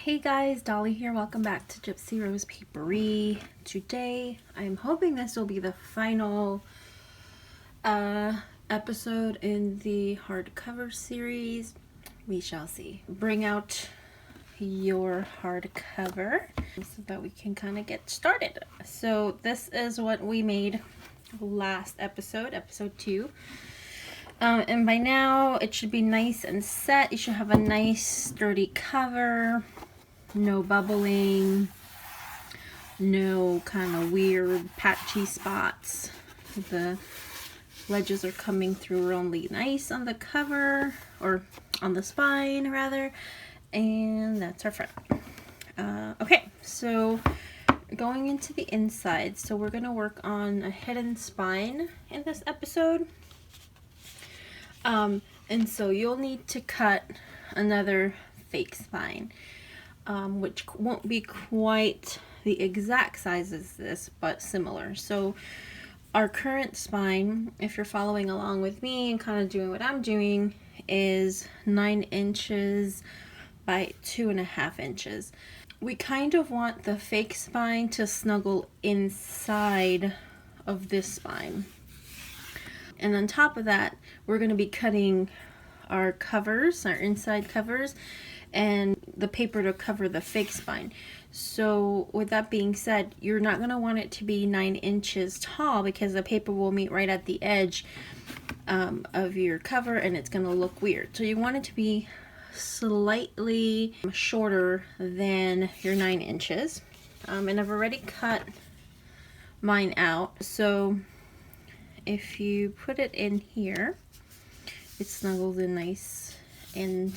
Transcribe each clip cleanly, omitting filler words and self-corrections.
Hey guys, Dolly here. Welcome back to Gypsy Rose Papery. Today, I'm hoping this will be the final episode in the hardcover series. We shall see. Bring out your hardcover so that we can kind of get started. So this is what we made last episode, episode 2. And by now, it should be nice and set. You should have a nice sturdy cover. No bubbling, no kind of weird patchy spots. The ledges are coming through really nice on the cover, or on the spine rather, and that's our front. Okay, so going into the inside, so we're going to work on a hidden spine in this episode. And so you'll need to cut another fake spine. Which won't be quite the exact size as this, but similar. So our current spine, if you're following along with me and kind of doing what I'm doing, is 9 inches by 2.5 inches. We kind of want the fake spine to snuggle inside of this spine. And on top of that, we're going to be cutting our covers, our inside covers, and the paper to cover the fake spine. So with that being said, you're not going to want it to be 9 inches tall because the paper will meet right at the edge of your cover and it's going to look weird. So you want it to be slightly shorter than your 9 inches. And I've already cut mine out. So if you put it in here, it snuggles in nice and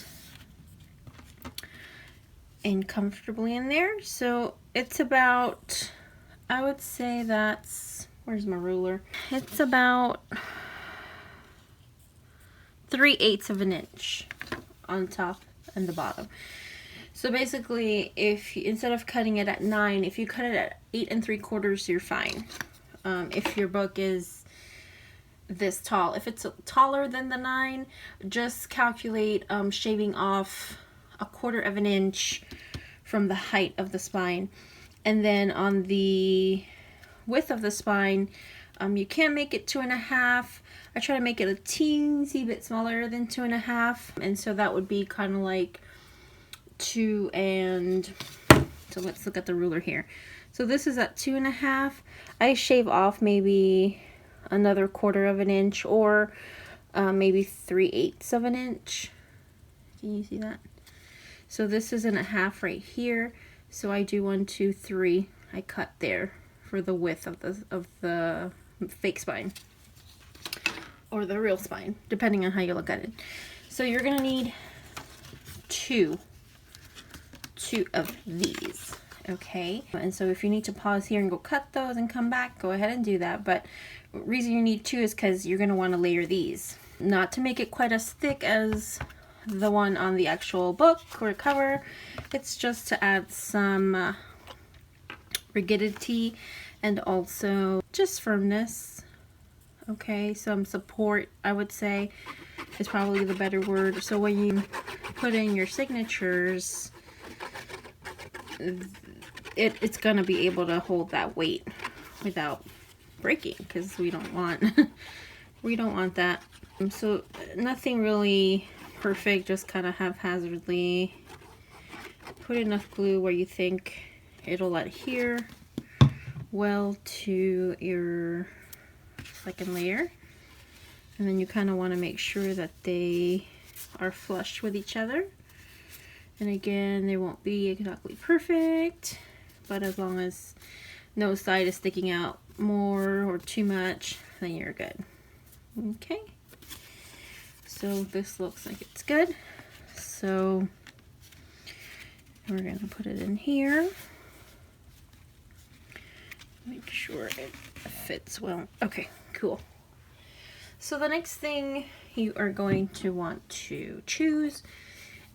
comfortably in there. So it's about, I would say that's, where's my ruler? It's about 3/8 of an inch on top and the bottom. So basically, if you, instead of cutting it at 9, if you cut it at 8 3/4, you're fine. If your book is this tall, if it's taller than the 9, just calculate shaving off 1/4 of an inch from the height of the spine. And then on the width of the spine, you can make it 2.5. I try to make it a teensy bit smaller than 2.5, and so that would be kind of like 2 and, so let's look at the ruler here. So this is at 2.5. I shave off maybe another 1/4 of an inch, or maybe 3/8 of an inch. Can you see that? So this is in a half right here. So I do 1, 2, 3. I cut there for the width of the fake spine, or the real spine, depending on how you look at it. So you're gonna need two of these. Okay, and so if you need to pause here and go cut those and come back, go ahead and do that. But the reason you need 2 is because you're going to want to layer these, not to make it quite as thick as the one on the actual book or cover. It's just to add some rigidity and also just firmness. Okay, some support, I would say, is probably the better word. So when you put in your signatures, it's gonna be able to hold that weight without breaking, because we don't want that. So nothing really perfect, just kind of haphazardly put enough glue where you think it'll adhere well to your second layer, and then you kind of want to make sure that they are flush with each other. And again, they won't be exactly perfect, but as long as no side is sticking out more or too much, then you're good. Okay, so this looks like it's good. So we're gonna put it in here. Make sure it fits well. Okay, cool. So the next thing you are going to want to choose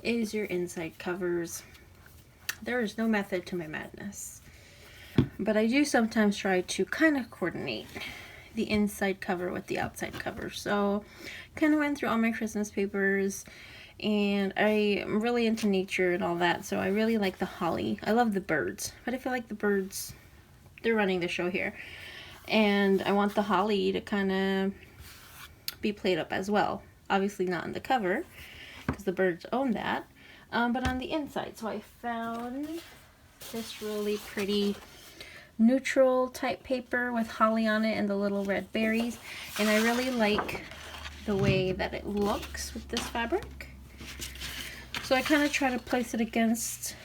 is your inside covers. There is no method to my madness, but I do sometimes try to kind of coordinate the inside cover with the outside cover. So kind of went through all my Christmas papers And I'm really into nature and all that, so I really like the holly. I love the birds, but I feel like the birds, they're running the show here. And I want the holly to kind of be played up as well. Obviously not on the cover, because the birds own that, but on the inside. So I found this really pretty neutral type paper with holly on it and the little red berries, and I really like the way that it looks with this fabric. So I kind of try to place it against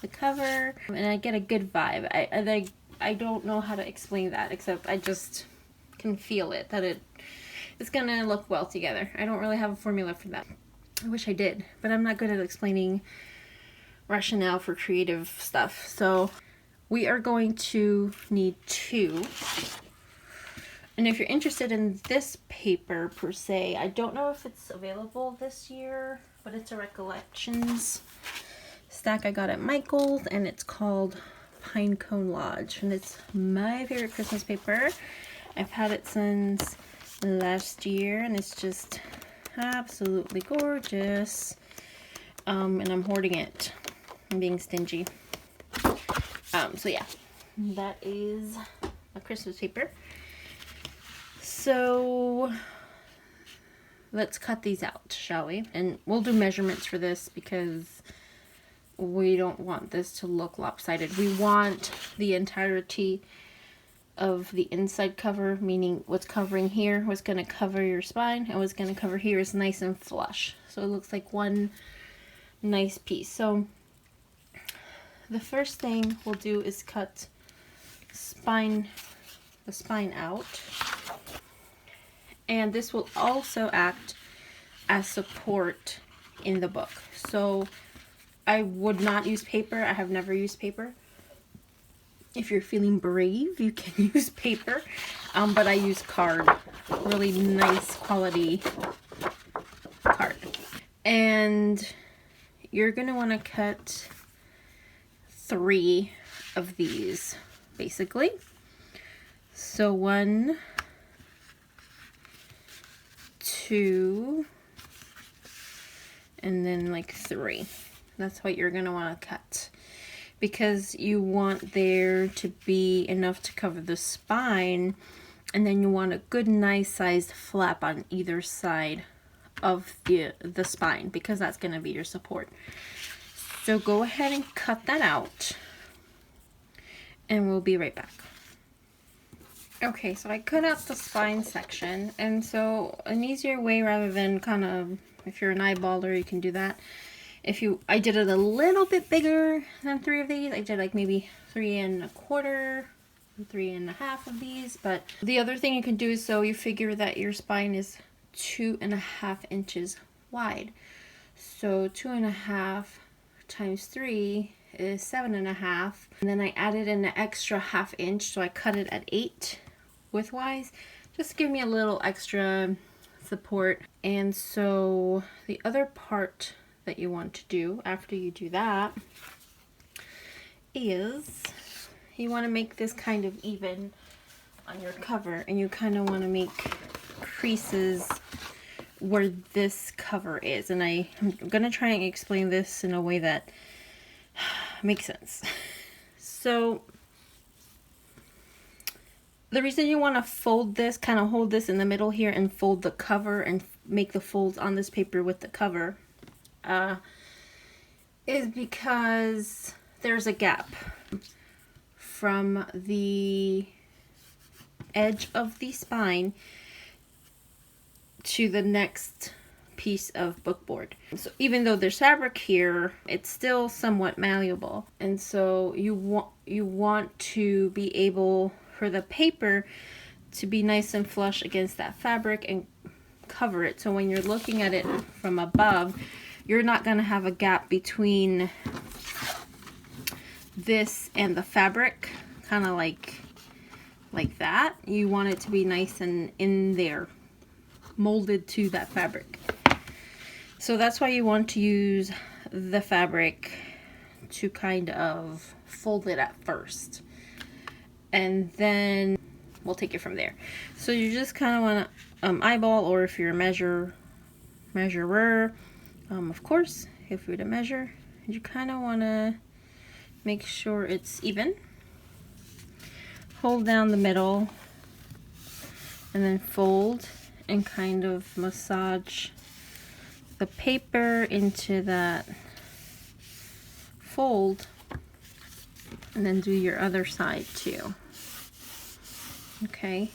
the cover, and I get a good vibe. I don't know how to explain that, except I just can feel it, that it's gonna look well together. I don't really have a formula for that. I wish I did, but I'm not good at explaining rationale for creative stuff. So we are going to need 2. And if you're interested in this paper per se, I don't know if it's available this year, but it's a Recollections stack I got at Michael's, and it's called Pinecone Lodge, and it's my favorite Christmas paper. I've had it since last year, and it's just absolutely gorgeous. And I'm hoarding it. I'm being stingy. So yeah, that is a Christmas paper. So let's cut these out, shall we? And we'll do measurements for this because we don't want this to look lopsided. We want the entirety of the inside cover, meaning what's covering here, what's going to cover your spine, and what's going to cover here is nice and flush. So it looks like one nice piece. So the first thing we'll do is cut the spine out. And this will also act as support in the book. So I would not use paper. I have never used paper. If you're feeling brave, you can use paper. But I use card. Really nice quality card. And you're going to want to cut 3 of these, basically. So 1, 2, and then like 3. That's what you're going to want to cut, because you want there to be enough to cover the spine, and then you want a good nice sized flap on either side of the spine, because that's going to be your support. So go ahead and cut that out, and we'll be right back. Okay, so I cut out the spine section, and so an easier way, rather than kind of, if you're an eyeballer, you can do that. I did it a little bit bigger than 3 of these. I did like maybe 3 1/4, 3 1/2 of these. But the other thing you can do is, so you figure that your spine is 2 1/2 inches wide. So 2 1/2 times 3 is 7 1/2. And then I added an extra 1/2 inch, so I cut it at 8 widthwise, just to give me a little extra support. And so the other part that you want to do after you do that is you want to make this kind of even on your cover, and you kind of want to make creases where this cover is. And I'm gonna try and explain this in a way that makes sense. So the reason you want to fold this, kind of hold this in the middle here and fold the cover and make the folds on this paper with the cover, is because there's a gap from the edge of the spine to the next piece of bookboard. So even though there's fabric here, it's still somewhat malleable, and so you want to be able for the paper to be nice and flush against that fabric and cover it. So when you're looking at it from above, you're not going to have a gap between this and the fabric, kind of like that. You want it to be nice and in there, molded to that fabric. So that's why you want to use the fabric to kind of fold it at first, and then we'll take it from there. So you just kind of want to eyeball, or if you're a measurer, Of course, if we were to measure, you kind of want to make sure it's even. Hold down the middle and then fold and kind of massage the paper into that fold, and then do your other side too. Okay,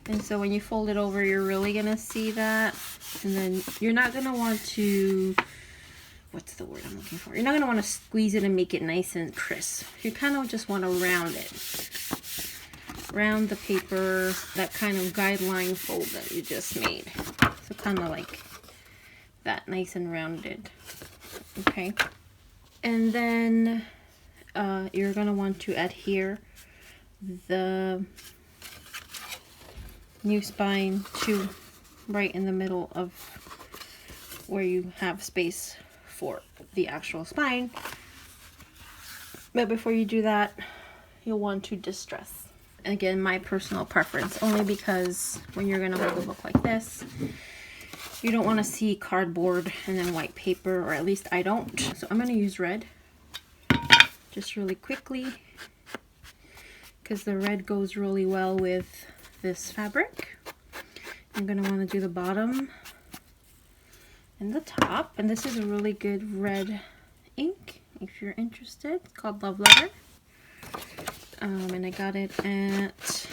and so when you fold it over, you're really gonna see that, and then you're not gonna want to, what's the word I'm looking for? You're not gonna want to squeeze it and make it nice and crisp. You kind of just want to round it. Round the paper, that kind of guideline fold that you just made. So kind of like that, nice and rounded. Okay. And then you're gonna want to adhere the new spine to right in the middle of where you have space for the actual spine. But before you do that, you'll want to distress. Again, my personal preference, only because when you're gonna hold a book like this, you don't want to see cardboard and then white paper, or at least I don't. So I'm gonna use red just really quickly, because the red goes really well with this fabric. I'm gonna want to do the bottom and the top, and this is a really good red ink if you're interested. It's called Love Letter. And I got it at,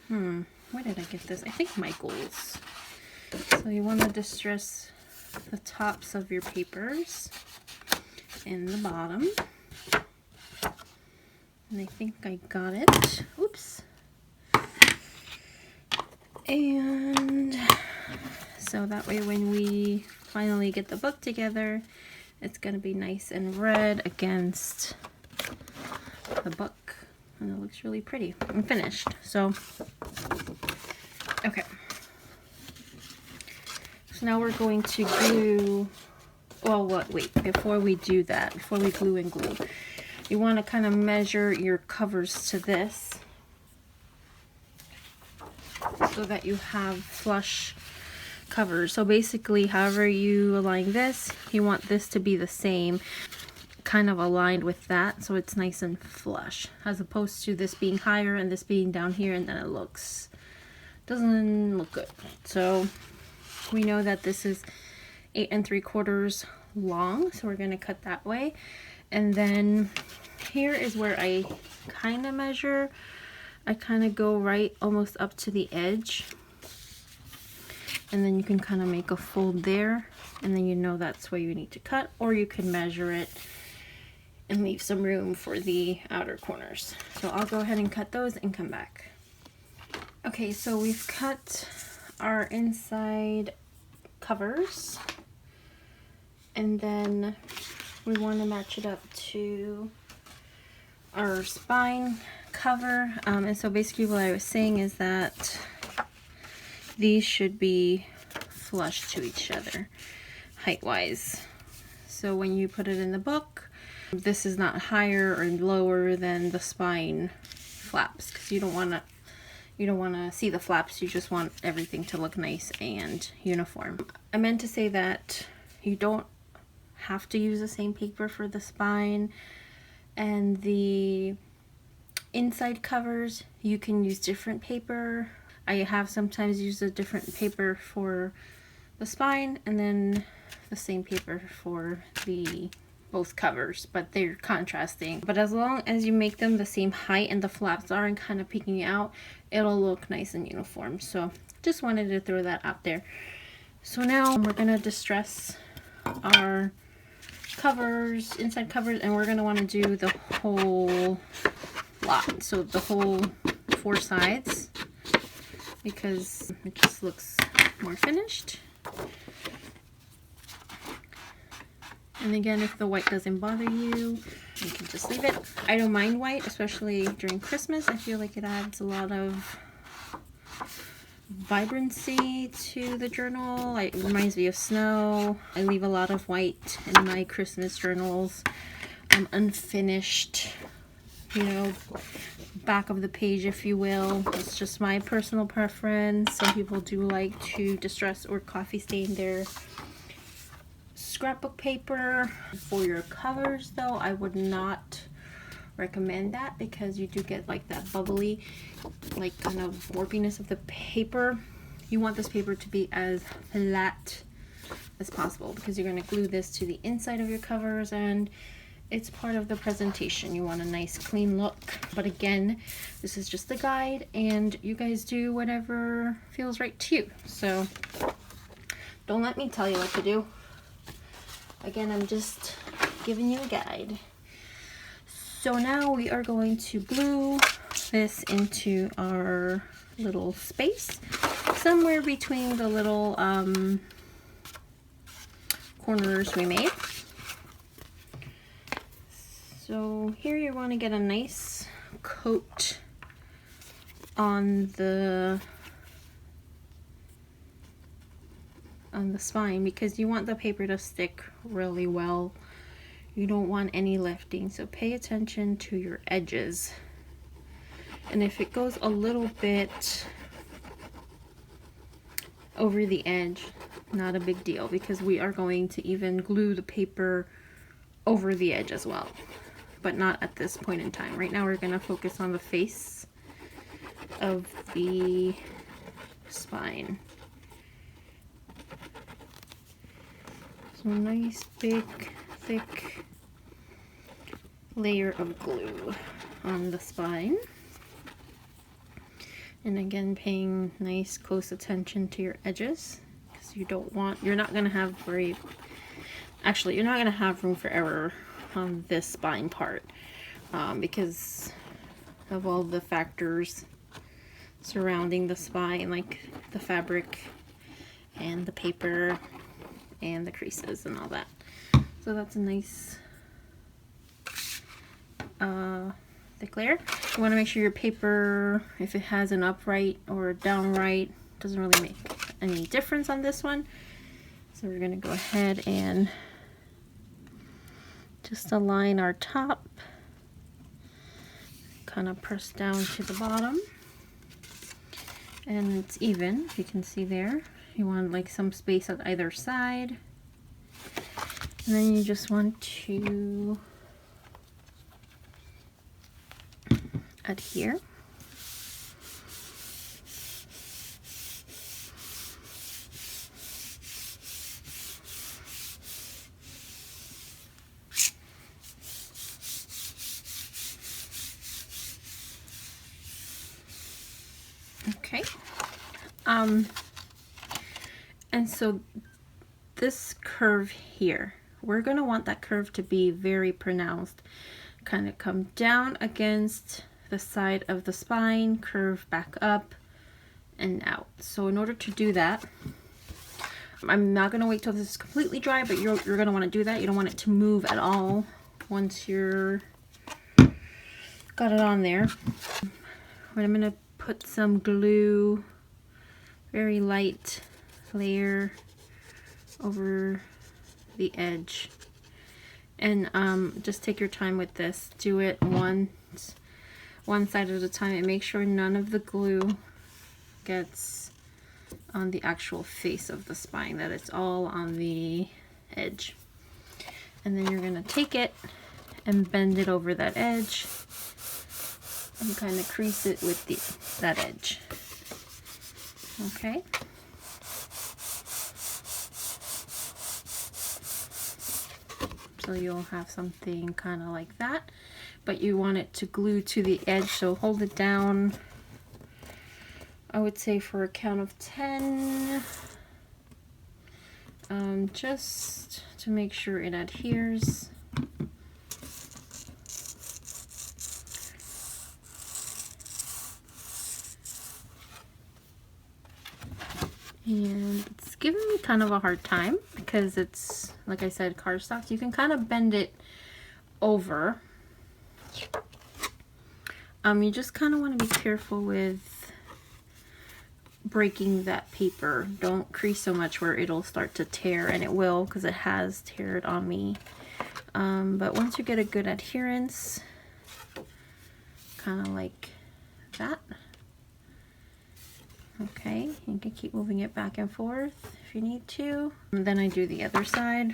where did I get this? I think Michael's. So you want to distress the tops of your papers and the bottom. And I think I got it. Oops. And so that way when we finally get the book together, it's going to be nice and red against the book, and it looks really pretty and finished. So okay, so now we're going to glue. Well, wait, before we do that, before we glue and glue, you want to kind of measure your covers to this so that you have flush covers. So basically, however you align this, you want this to be the same, kind of aligned with that, so it's nice and flush, as opposed to this being higher and this being down here, and then it doesn't look good. So we know that this is 8 3/4 long, so we're going to cut that way. And then here is where I kind of measure. I kind of go right almost up to the edge, and then you can kind of make a fold there, and then you know that's where you need to cut, or you can measure it and leave some room for the outer corners. So I'll go ahead and cut those and come back. Okay, so we've cut our inside covers, and then we want to match it up to our spine cover. And so basically what I was saying is that these should be flush to each other height-wise. So when you put it in the book, this is not higher or lower than the spine flaps, because you don't want to see the flaps. You just want everything to look nice and uniform. I meant to say that you don't have to use the same paper for the spine and the inside covers. You can use different paper. I have sometimes used a different paper for the spine and then the same paper for the both covers, but they're contrasting. But as long as you make them the same height and the flaps aren't kind of peeking out, it'll look nice and uniform. So just wanted to throw that out there. So now we're gonna distress our covers, inside covers, and we're gonna want to do the whole lot, so the whole 4 sides, because it just looks more finished. And again, if the white doesn't bother you, you can just leave it. I don't mind white, especially during Christmas. I feel like it adds a lot of vibrancy to the journal. It reminds me of snow. I leave a lot of white in my Christmas journals, unfinished, back of the page, if you will. It's just my personal preference. Some people do like to distress or coffee stain their scrapbook paper. For your covers though, I would not recommend that because you do get like that bubbly, like kind of warpiness of the paper. You want this paper to be as flat as possible because you're going to glue this to the inside of your covers and it's part of the presentation. You want a nice clean look, but again, this is just a guide and you guys do whatever feels right to you. So don't let me tell you what to do. Again, I'm just giving you a guide. So now we are going to glue this into our little space, somewhere between the little corners we made. So here you want to get a nice coat on the spine because you want the paper to stick really well. You don't want any lifting, so pay attention to your edges. And if it goes a little bit over the edge, not a big deal because we are going to even glue the paper over the edge as well, but not at this point in time. Right now we're going to focus on the face of the spine. So nice big thick layer of glue on the spine. And again, paying nice close attention to your edges because you're not going to have you're not going to have room for error on this spine part because of all the factors surrounding the spine, like the fabric and the paper and the creases and all that. So that's a nice thick layer. You want to make sure your paper, if it has an upright or downright, doesn't really make any difference on this one. So we're going to go ahead and just align our top, kind of press down to the bottom, and it's even. You can see there. You want like some space on either side, and then you just want to adhere. Okay. And so this curve here, we're going to want that curve to be very pronounced, kind of come down against the side of the spine, curve back up and out. So in order to do that, I'm not going to wait till this is completely dry, but you're going to want to do that. You don't want it to move at all once you're got it on there. But I'm going to put some glue, very light layer over the edge, and just take your time with this. Do it one side at a time and make sure none of the glue gets on the actual face of the spine, that it's all on the edge. And then you're going to take it and bend it over that edge and kind of crease it with that edge. Okay. So you'll have something kind of like that, but you want it to glue to the edge, so hold it down, I would say for a count of 10, just to make sure it adheres. And it's giving me kind of a hard time because it's, like I said, cardstock. You can kind of bend it over. You just kind of want to be careful with breaking that paper. Don't crease so much where it'll start to tear, and it will because it has teared on me. But once you get a good adherence, kind of like that. Okay, you can keep moving it back and forth if you need to. And then I do the other side.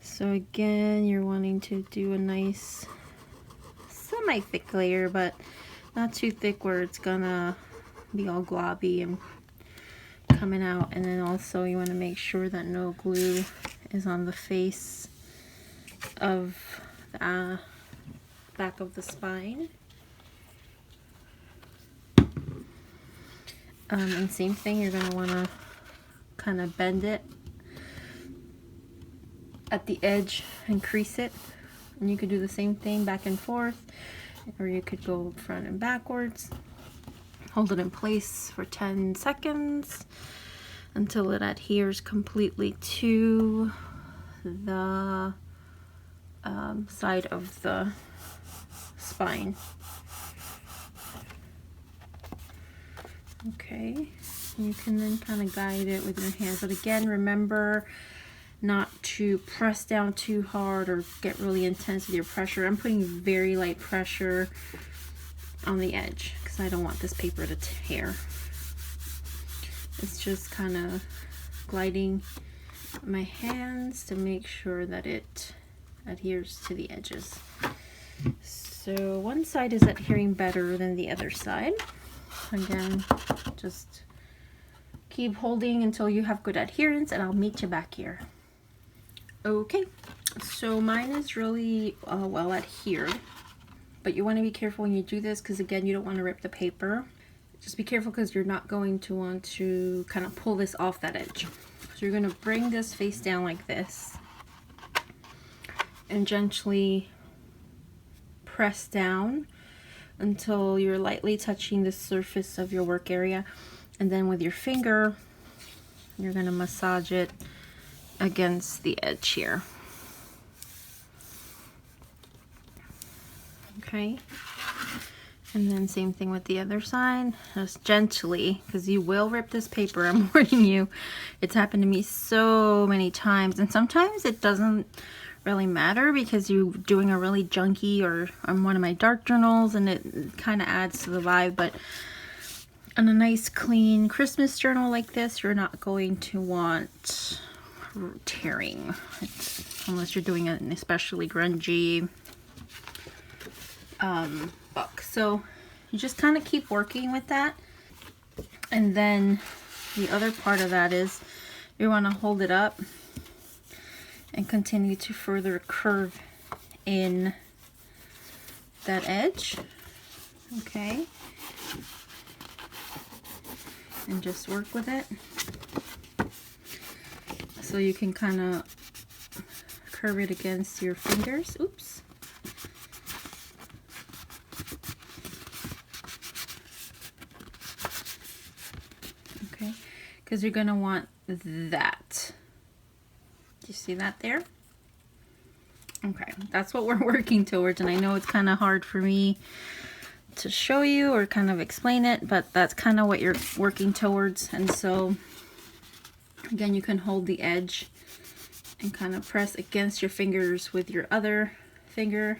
So again, you're wanting to do a nice semi-thick layer, but not too thick where it's gonna be all globby and coming out. And then also you want to make sure that no glue is on the face of the back of the spine. And same thing, you're going to want to kind of bend it at the edge and crease it. And you could do the same thing back and forth, or you could go front and backwards. Hold it in place for 10 seconds until it adheres completely to the side of the spine. Okay, you can then kind of guide it with your hands, but again, remember not to press down too hard or get really intense with your pressure. I'm putting very light pressure on the edge because I don't want this paper to tear. It's just kind of gliding my hands to make sure that it adheres to the edges. So one side is adhering better than the other side. Again, just keep holding until you have good adherence, and I'll meet you back here. Okay, so mine is really well adhered, but you want to be careful when you do this because again, you don't want to rip the paper. Just be careful because you're not going to want to kind of pull this off that edge. So you're going to bring this face down like this and gently press down until you're lightly touching the surface of your work area, and then with your finger you're going to massage it against the edge here. Okay, and then same thing with the other side, just gently, because you will rip this paper, I'm warning you. It's happened to me so many times, and sometimes it doesn't really matter because you're doing a really junky or on one of my dark journals and it kind of adds to the vibe, but on a nice clean Christmas journal like this, you're not going to want tearing, unless you're doing an especially grungy book. So you just kind of keep working with that, and then the other part of that is you want to hold it up and continue to further curve in that edge. Okay, and just work with it so you can kind of curve it against your fingers. Oops. Okay, because you're going to want that. Do you see that there? Okay, that's what we're working towards, and I know it's kind of hard for me to show you or kind of explain it, but that's kind of what you're working towards. And so again, you can hold the edge and kind of press against your fingers with your other finger.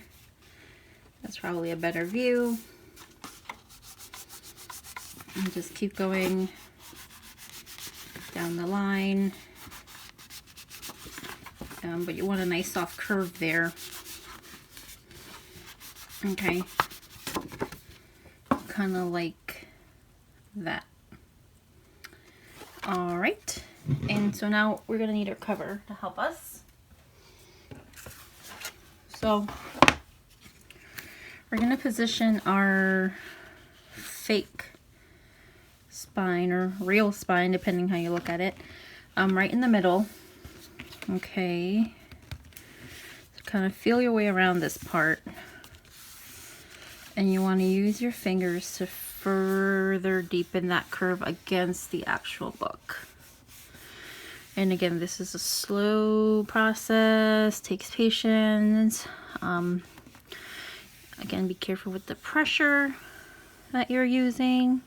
That's probably a better view. And just keep going down the line. But you want a nice soft curve there. Okay, kind of like that. All right, and so now we're gonna need our cover to help us. So we're gonna position our fake spine or real spine, depending how you look at it, right in the middle. Okay, so kind of feel your way around this part, and you want to use your fingers to further deepen that curve against the actual book. And again, this is a slow process, takes patience. Again, be careful with the pressure that you're using.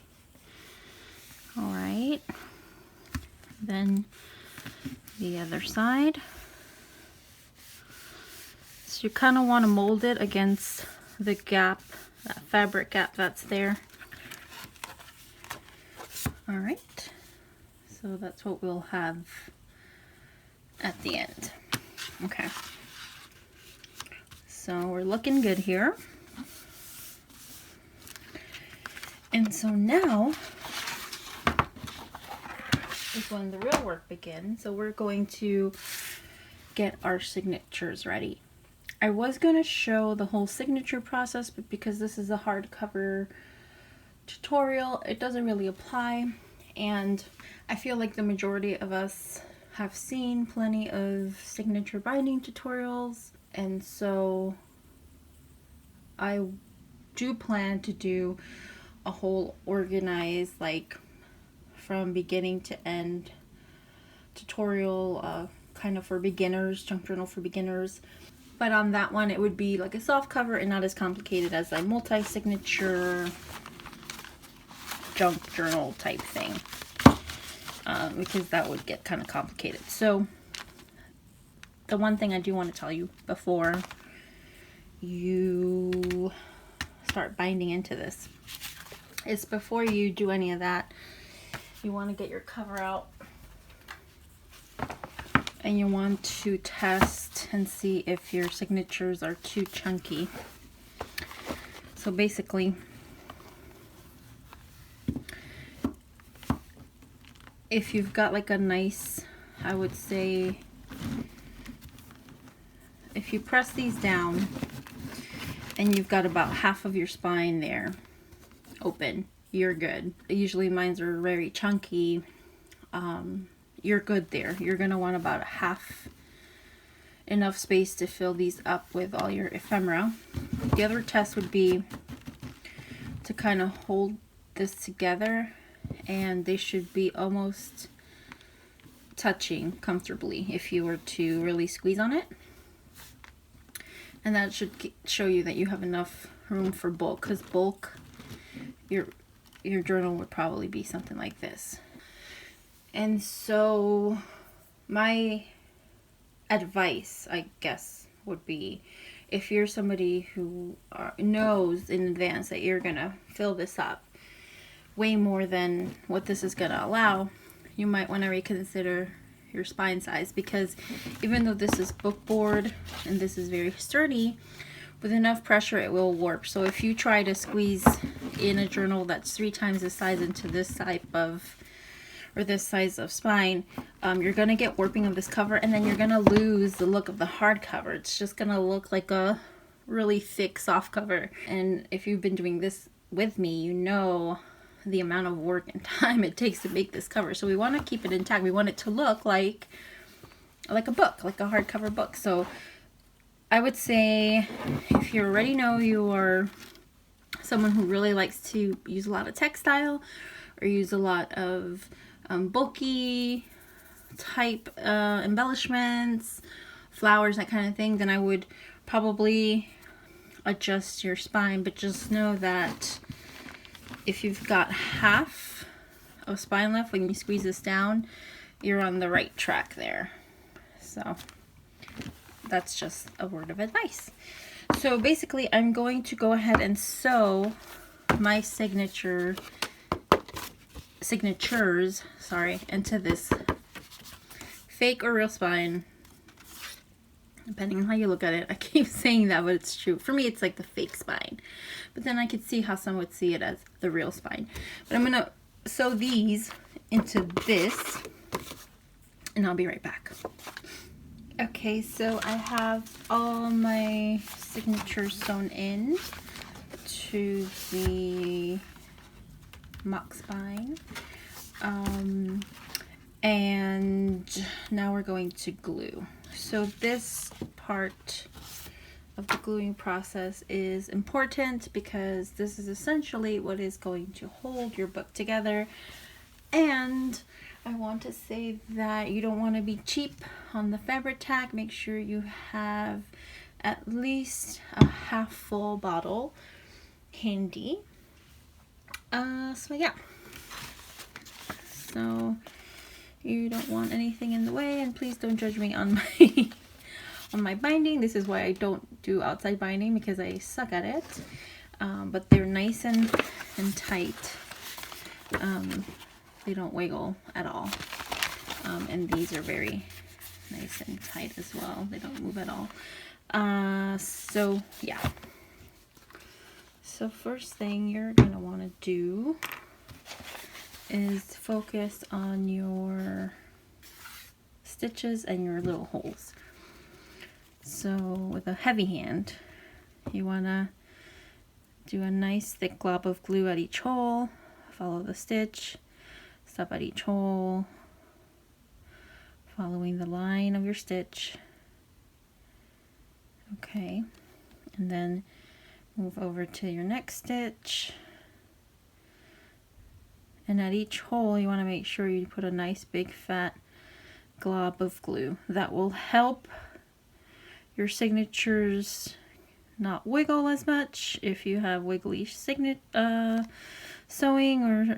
All right, then the other side. It's So you kind of want to mold it against the gap, that fabric gap that's there. All right, so that's what we'll have at the end. Okay, so we're looking good here. And so now is when the real work begins. So we're going to get our signatures ready. I was going to show the whole signature process, but because this is a hardcover tutorial, it doesn't really apply. And I feel like the majority of us have seen plenty of signature binding tutorials. And so I do plan to do a whole organized, like from beginning to end tutorial, kind of for beginners, junk journal for beginners. But on that one, it would be like a soft cover and not as complicated as a multi-signature junk journal type thing, because that would get kind of complicated. So the one thing I do want to tell you before you start binding into this is, before you do any of that, you want to get your cover out and you want to test and see if your signatures are too chunky. So basically, if you've got like a nice, I would say, if you press these down and you've got about half of your spine there open, you're good. Usually mine are very chunky. You're good there. You're going to want about half enough space to fill these up with all your ephemera. The other test would be to kind of hold this together, and they should be almost touching comfortably if you were to really squeeze on it. And that should show you that you have enough room for bulk, because bulk, your journal would probably be something like this. And so my advice, I guess, would be, if you're somebody who knows in advance that you're gonna fill this up way more than what this is gonna allow, you might want to reconsider your spine size, because even though this is bookboard and this is very sturdy, with enough pressure it will warp. So if you try to squeeze in a journal that's 3 times the size into this type of, or this size of spine, you're gonna get warping of this cover, and then you're gonna lose the look of the hardcover. It's just gonna look like a really thick soft cover. And if you've been doing this with me, you know the amount of work and time it takes to make this cover. So we want to keep it intact. We want it to look like a book, like a hardcover book. So I would say, if you already know you are someone who really likes to use a lot of textile or use a lot of bulky type embellishments, flowers, that kind of thing, then I would probably adjust your spine. But just know that if you've got half of spine left when you squeeze this down, you're on the right track there. So that's just a word of advice. So basically, I'm going to go ahead and sew my signatures, into this fake or real spine, depending on how you look at it. I keep saying that, but it's true. For me, it's like the fake spine. But then I could see how some would see it as the real spine. But I'm going to sew these into this, and I'll be right back. Okay, so I have all my signatures sewn in to the mock spine. And now we're going to glue. So this part of the gluing process is important, because this is essentially what is going to hold your book together. And I want to say that you don't want to be cheap on the fabric tack. Make sure you have at least a half full bottle handy. So yeah, so you don't want anything in the way, and please don't judge me on my on my binding. This is why I don't do outside binding, because I suck at it. But they're nice and tight. They don't wiggle at all. And these are very nice and tight as well. They don't move at all. So yeah. So first thing you're gonna want to do is focus on your stitches and your little holes. So with a heavy hand, you want to do a nice thick glob of glue at each hole, follow the stitch, stop at each hole, following the line of your stitch. Okay, and then move over to your next stitch, and at each hole you want to make sure you put a nice big fat glob of glue. That will help your signatures not wiggle as much if you have wiggly sewing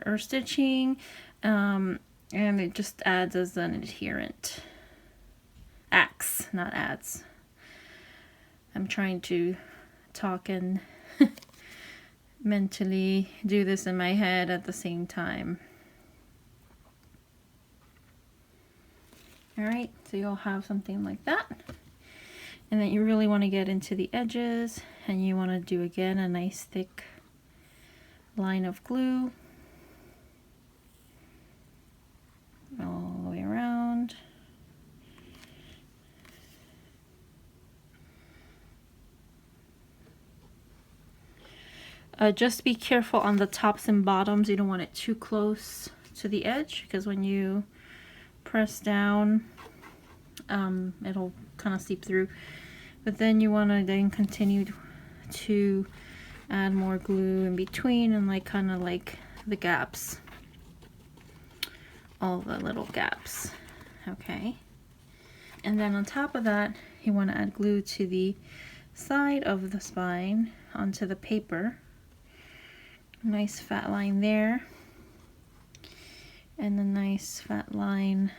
or stitching, and it just adds as an adherent. Acts, not adds. I'm trying to talk and mentally do this in my head at the same time. Alright, so you'll have something like that. And then you really want to get into the edges, and you want to do again a nice thick line of glue all the way around. Just be careful on the tops and bottoms. You don't want it too close to the edge, because when you press down, it'll kind of seep through. But then you want to then continue to add more glue in between, and like kind of like the gaps, all the little gaps. Okay, and then on top of that you want to add glue to the side of the spine onto the paper. Nice fat line there, and a nice fat line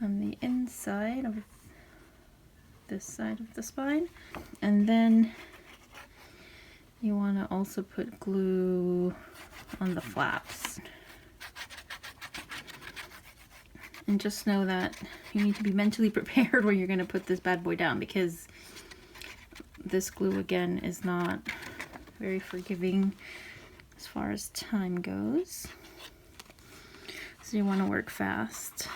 on the inside of this side of the spine. And then you want to also put glue on the flaps. And just know that you need to be mentally prepared when you're going to put this bad boy down, because this glue again is not very forgiving as far as time goes. So you want to work fast.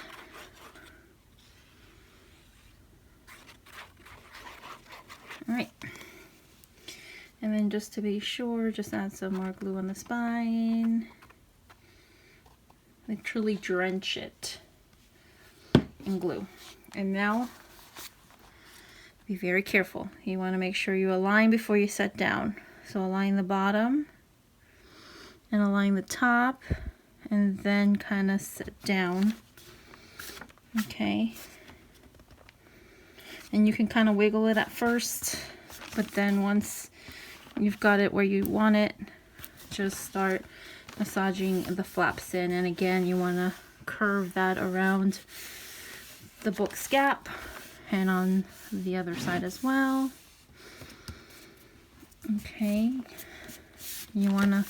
Alright, and then just to be sure, just add some more glue on the spine. Literally drench it in glue. And now, be very careful. You want to make sure you align before you set down. So align the bottom and align the top, and then kind of sit down. Okay. And you can kind of wiggle it at first, but then once you've got it where you want it, just start massaging the flaps in. And again, you want to curve that around the book's gap and on the other side as well. Okay, you want to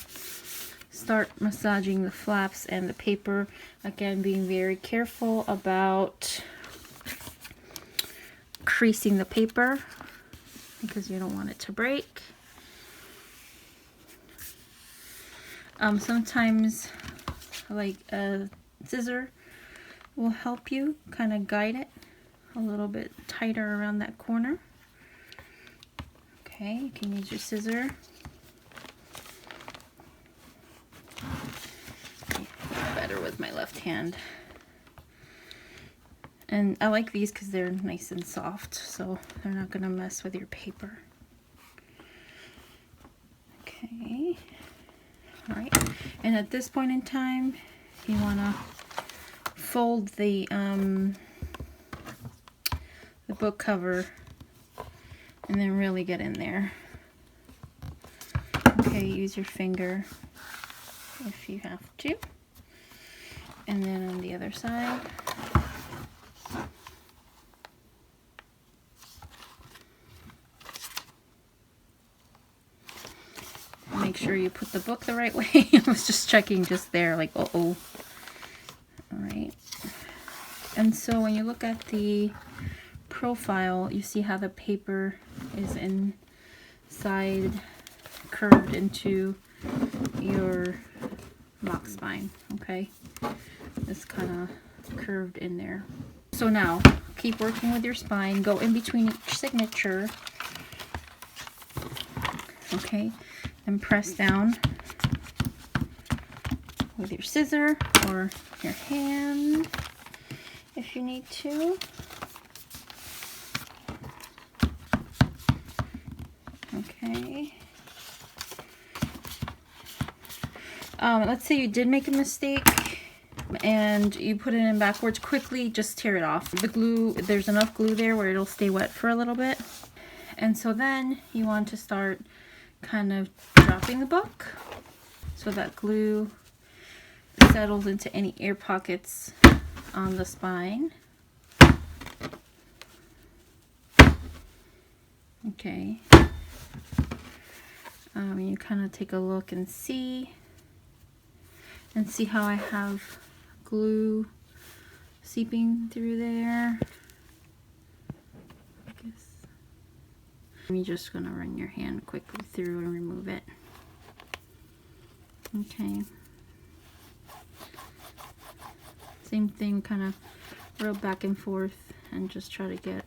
start massaging the flaps and the paper, again being very careful about creasing the paper because you don't want it to break. Sometimes like a scissor will help you kind of guide it a little bit tighter around that corner. Okay, you can use your scissor. Better with my left hand. And I like these because they're nice and soft, so they're not going to mess with your paper. Okay. Alright. And at this point in time, you want to fold the book cover and then really get in there. Okay, use your finger if you have to. And then on the other side. make sure you put the book the right way. I was just checking just there, like, uh-oh. All right. And so when you look at the profile, you see how the paper is inside, curved into your box spine, okay? It's kind of curved in there. So now, keep working with your spine. Go in between each signature, okay? And press down with your scissor or your hand if you need to. Okay. Let's say you did make a mistake and you put it in backwards. Quickly just tear it off. The glue, there's enough glue there where it'll stay wet for a little bit. And so then you want to start kind of dropping the book so that glue settles into any air pockets on the spine. Okay. You kind of take a look and see how I have glue seeping through there. I guess. You're just going to run your hand quickly through and remove it. Okay. Same thing, kind of rub back and forth and just try to get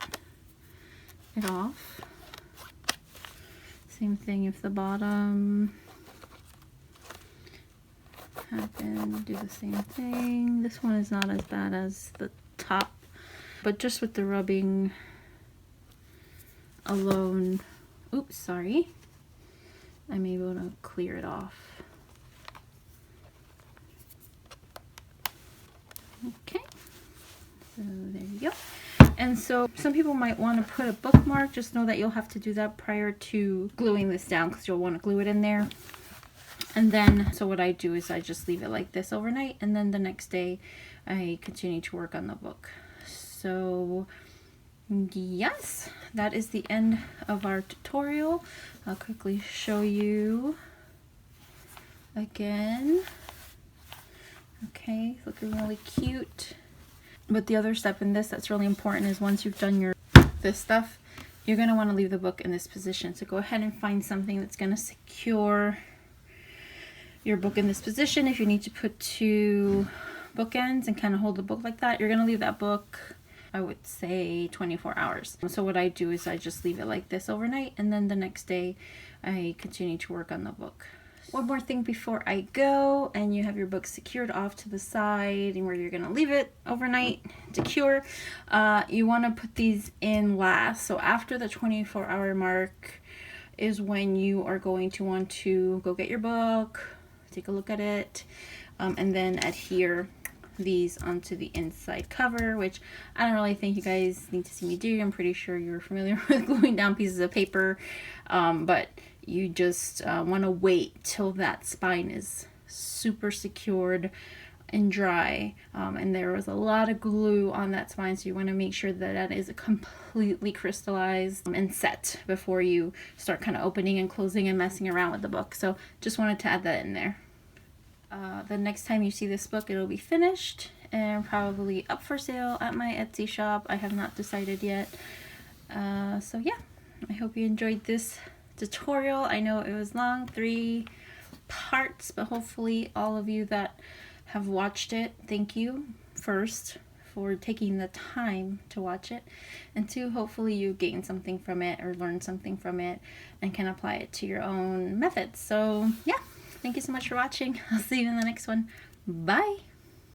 it off. Same thing if the bottom happened, do the same thing. This one is not as bad as the top, but just with the rubbing alone, oops, sorry, I'm able to clear it off. Okay, so there you go. And so some people might want to put a bookmark. Just know that you'll have to do that prior to gluing this down because you'll want to glue it in there. And then, so what I do is I just leave it like this overnight, and then the next day I continue to work on the book. So yes, that is the end of our tutorial. I'll quickly show you again. Okay, looking really cute. But the other step in this that's really important is once you've done this stuff, you're going to want to leave the book in this position. So go ahead and find something that's going to secure your book in this position. If you need to put two bookends and kind of hold the book like that, you're going to leave that book, I would say, 24 hours. So what I do is I just leave it like this overnight, and then the next day I continue to work on the book. One more thing before I go, and you have your book secured off to the side and where you're going to leave it overnight to cure. You want to put these in last. So after the 24-hour mark is when you are going to want to go get your book, take a look at it, and then adhere these onto the inside cover, which I don't really think you guys need to see me do. I'm pretty sure you're familiar with gluing down pieces of paper, but you just want to wait till that spine is super secured and dry, and there was a lot of glue on that spine, so you want to make sure that that is completely crystallized and set before you start kind of opening and closing and messing around with the book. So just wanted to add that in there. The next time you see this book, it'll be finished and probably up for sale at my Etsy shop. I have not decided yet. So yeah, I hope you enjoyed this tutorial. I know it was long, 3 parts, but hopefully all of you that have watched it, thank you first for taking the time to watch it, and 2, hopefully you gain something from it or learn something from it and can apply it to your own methods. So yeah, thank you so much for watching. I'll see you in the next one. Bye.